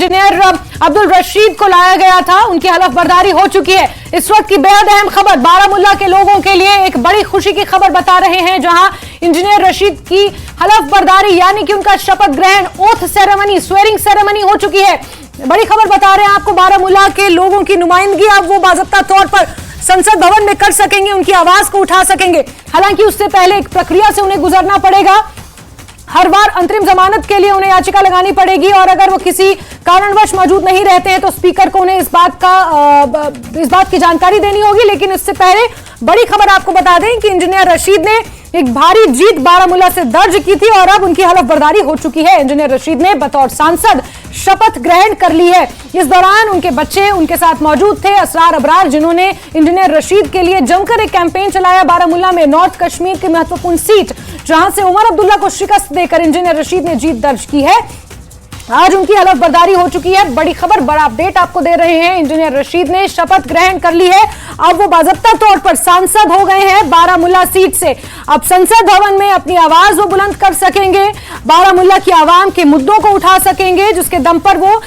Engineer Abdul Rashid को लाया गया था, उनकी हलफ बर्दारी हो चुकी है। इस वक्त की बेहद अहम खबर बारामूला के लोगों के लिए एक बड़ी खुशी की खबर बता रहे हैं, जहां इंजीनियर रशीद की हलफ बर्दारी यानी कि उनका शपथ ग्रहण ओथ सेरेमनी, स्वेरिंग सेरेमनी हो चुकी है। बड़ी खबर बता रहे हैं आपको, बारामूला के लोगों की नुमाइंदगी अब वो बाज़ाब्ता तौर पर संसद भवन में कर सकेंगे, उनकी आवाज को उठा सकेंगे। हालांकि उससे पहले एक प्रक्रिया से उन्हें गुजरना पड़ेगा। हर बार अंतरिम जमानत के लिए उन्हें याचिका लगानी पड़ेगी और अगर वो किसी कारणवश मौजूद नहीं रहते हैं तो स्पीकर को उन्हें इस बात की जानकारी देनी होगी। लेकिन इससे पहले बड़ी खबर आपको बता दें कि इंजीनियर रशीद ने एक भारी जीत बारामूला से दर्ज की थी और अब उनकी हलफ बर्दारी हो चुकी है। इंजीनियर रशीद ने बतौर सांसद शपथ ग्रहण कर ली है। इस दौरान उनके बच्चे उनके साथ मौजूद थे, असरार अबरार, जिन्होंने इंजीनियर रशीद के लिए जमकर एक कैंपेन चलाया बारामूला में। नॉर्थ कश्मीर की महत्वपूर्ण सीट जहां से उमर अब्दुल्ला को शिकस्त देकर इंजीनियर रशीद ने जीत दर्ज की है। आज उनकी हलफ बर्दारी हो चुकी है। बड़ी खबर, बड़ा अपडेट आपको दे रहे हैं। इंजीनियर रशीद ने शपथ ग्रहण कर ली है। अब वो बाज़ाब्ता तौर पर सांसद हो गए हैं बारामूला सीट से। अब संसद भवन में अपनी आवाज वो बुलंद कर सकेंगे, बारामूला की आवाम के मुद्दों को उठा सकेंगे, जिसके दम पर वो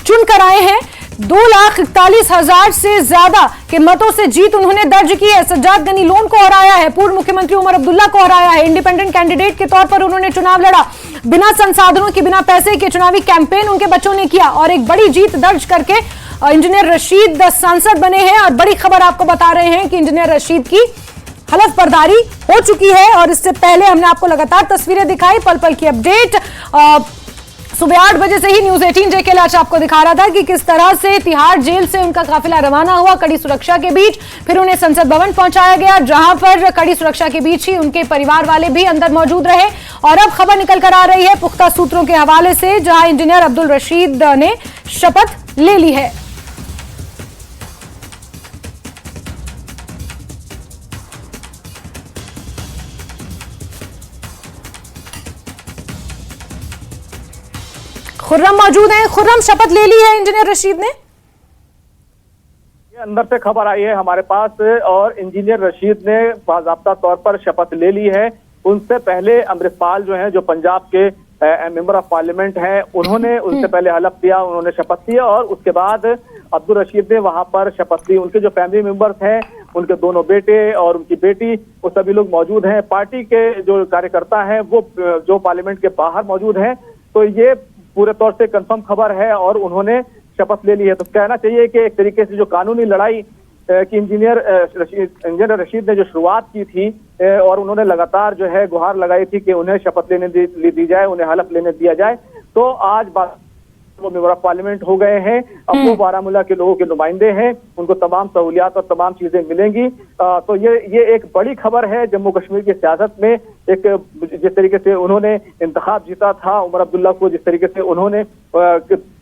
चुन कर आए हैं। 2,41,000 से ज्यादा के मतों से जीत उन्होंने दर्ज की है। सज्जाद गनी लोन को हराया है, पूर्व मुख्यमंत्री उमर अब्दुल्ला को हराया है। इंडिपेंडेंट कैंडिडेट के तौर पर उन्होंने चुनाव लड़ा, बिना संसाधनों के, बिना पैसे के चुनावी कैंपेन उनके बच्चों ने किया और एक बड़ी जीत दर्ज करके इंजीनियर रशीद सांसद बने हैं। और बड़ी खबर आपको बता रहे हैं कि इंजीनियर रशीद की हलफ बर्दारी हो चुकी है। और इससे पहले हमने आपको लगातार तस्वीरें दिखाई, पल पल की अपडेट। सुबह 8 बजे से ही न्यूज 18 जेके आज आपको दिखा रहा था कि किस तरह से तिहाड़ जेल से उनका काफिला रवाना हुआ कड़ी सुरक्षा के बीच। फिर उन्हें संसद भवन पहुंचाया गया, जहां पर कड़ी सुरक्षा के बीच ही उनके परिवार वाले भी अंदर मौजूद रहे। और अब खबर निकल कर आ रही है पुख्ता सूत्रों के हवाले से, जहां इंजीनियर अब्दुल रशीद ने शपथ ले ली है। खुर्रम मौजूद हैं। खुर्रम, शपथ ले ली है इंजीनियर रशीद ने? अंदर से खबर आई है हमारे पास और इंजीनियर रशीद ने बाज़ाब्ता तौर पर शपथ ले ली है। उनसे पहले अमृतपाल जो हैं, जो पंजाब के मेंबर ऑफ पार्लियामेंट हैं, उन्होंने उनसे पहले हलफ दिया, उन्होंने शपथ लिया और उसके बाद अब्दुल रशीद ने वहां पर शपथ ली। उनके जो फैमिली मेंबर्स हैं, उनके दोनों बेटे और उनकी बेटी, वो सभी लोग मौजूद हैं। पार्टी के जो कार्यकर्ता हैं वो जो पार्लियामेंट के बाहर मौजूद हैं। तो ये पूरे तौर से कंफर्म खबर है और उन्होंने शपथ ले ली है। तो कहना चाहिए कि एक तरीके से जो कानूनी लड़ाई कि इंजीनियर रशीद ने जो शुरुआत की थी और उन्होंने लगातार जो है गुहार लगाई थी कि उन्हें शपथ लेने दी जाए, उन्हें हलफ लेने दिया जाए, तो आज वो मेंबर ऑफ पार्लियामेंट हो गए हैं। अब वो बारामूला के लोगों के नुमाइंदे हैं, उनको तमाम सहूलियात और तमाम चीजें मिलेंगी। तो ये एक बड़ी खबर है जम्मू कश्मीर की सियासत में। एक जिस तरीके से उन्होंने इंतखाब जीता था उमर अब्दुल्ला को, जिस तरीके से उन्होंने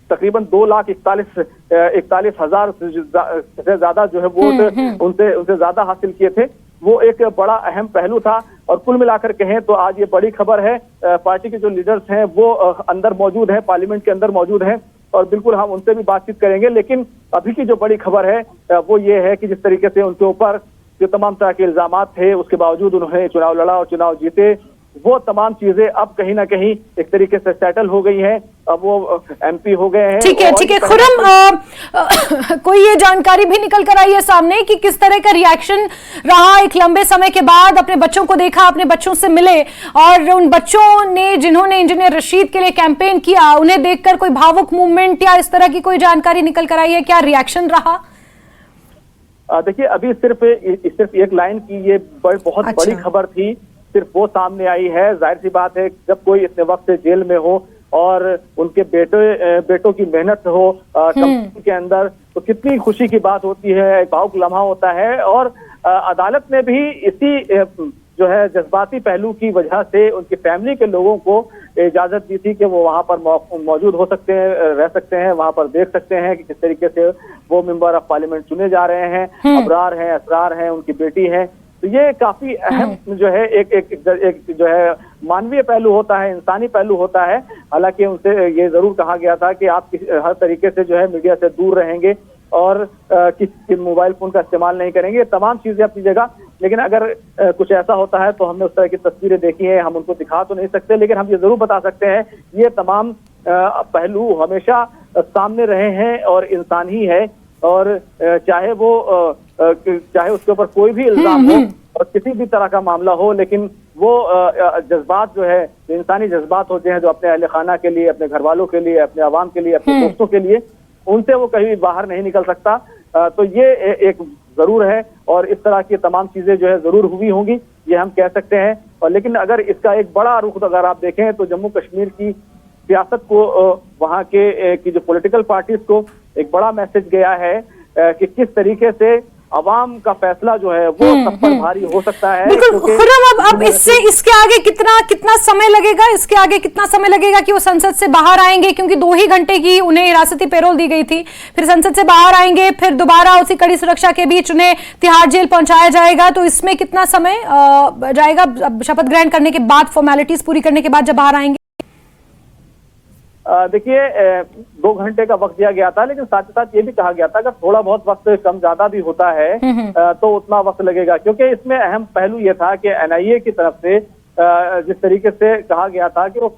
तकरीबन 2,41,000 से ज्यादा जो है वोट उनसे ज्यादा हासिल किए थे, वो एक बड़ा अहम पहलू था। और कुल मिलाकर कहें तो आज ये बड़ी खबर है। पार्टी के जो लीडर्स हैं वो अंदर मौजूद हैं, पार्लियामेंट के अंदर मौजूद हैं और बिल्कुल हम उनसे भी बातचीत करेंगे। लेकिन अभी की जो बड़ी खबर है वो ये है कि जिस तरीके से उनके ऊपर जो तमाम तरह के इल्जामात थे, उसके बावजूद उन्होंने चुनाव लड़ा और चुनाव जीते, वो तमाम चीजें अब कहीं ना कहीं एक तरीके से सेटल हो गई हैं। अब वो एमपी हो गए हैं। ठीक है खुर्रम, कोई ये जानकारी भी निकल कर आई है सामने कि किस तरह का रिएक्शन रहा एक लंबे समय के बाद? अपने बच्चों को देखा, अपने बच्चों से मिले और उन बच्चों ने जिन्होंने इंजीनियर रशीद के लिए कैंपेन किया, उन्हें देखकर कोई भावुक मूवमेंट या इस तरह की कोई जानकारी निकल कर आई है? क्या रिएक्शन रहा? देखिए, अभी सिर्फ एक लाइन की ये बहुत बड़ी खबर थी, सिर्फ वो सामने आई है। जाहिर सी बात है, जब कोई इतने वक्त से जेल में हो और उनके बेटों की मेहनत हो कंपनी के अंदर, तो कितनी खुशी की बात होती है, एक भावुक लम्हा होता है। और अदालत ने भी इसी जो है जज्बाती पहलू की वजह से उनकी फैमिली के लोगों को इजाजत दी थी कि वो वहां पर मौजूद हो सकते हैं, रह सकते हैं, वहां पर देख सकते हैं कि किस तरीके से वो मेंबर ऑफ पार्लियामेंट चुने जा रहे हैं। अबरार हैं, असरार हैं, उनकी बेटी है। तो ये काफी अहम जो है एक जो है मानवीय पहलू होता है, इंसानी पहलू होता है। हालांकि उनसे ये जरूर कहा गया था कि आप हर तरीके से जो है मीडिया से दूर रहेंगे और किसी मोबाइल फोन का इस्तेमाल नहीं करेंगे, तमाम चीजें अपनी जगह। लेकिन अगर कुछ ऐसा होता है तो हमने उस तरह की तस्वीरें देखी हैं, हम उनको दिखा तो नहीं सकते, लेकिन हम ये जरूर बता सकते हैं ये तमाम पहलू हमेशा सामने रहे हैं और इंसान ही है, और चाहे उसके ऊपर कोई भी इल्जाम हो और किसी भी तरह का मामला हो, लेकिन वो जज्बात जो है, इंसानी जज्बात होते हैं जो अपने अहले खाना के लिए, अपने घर वालों के लिए, अपने अवाम के लिए, अपने दोस्तों के लिए, उनसे वो कहीं भी बाहर नहीं निकल सकता। तो ये एक जरूर है, और इस तरह की तमाम चीजें जो है जरूर हुई होंगी, ये हम कह सकते हैं। और लेकिन अगर इसका एक बड़ा रुख अगर आप देखें तो जम्मू कश्मीर की सियासत को, वहाँ के की जो पॉलिटिकल पार्टीज को एक बड़ा मैसेज गया है कि किस तरीके से अवाम का फैसला जो है वो सब पर भारी हो सकता है। बिल्कुल खुर्रम, अब इसके आगे कितना समय लगेगा, इसके आगे कितना समय लगेगा कि वो संसद से बाहर आएंगे, क्योंकि 2 ही घंटे की उन्हें हिरासती पैरोल दी गई थी, फिर संसद से बाहर आएंगे, फिर दोबारा उसी कड़ी सुरक्षा के बीच उन्हें तिहाड़ जेल पहुंचाया जाएगा। तो इसमें कितना समय जाएगा शपथ ग्रहण करने के बाद, फॉर्मेलिटीज पूरी करने के बाद जब बाहर आएंगे? देखिए 2 घंटे का वक्त दिया गया था, लेकिन साथ ही साथ ये भी कहा गया था अगर थोड़ा बहुत वक्त कम ज्यादा भी होता है तो उतना वक्त लगेगा, क्योंकि इसमें अहम पहलू ये था कि NIA की तरफ से जिस तरीके से कहा गया था कि वो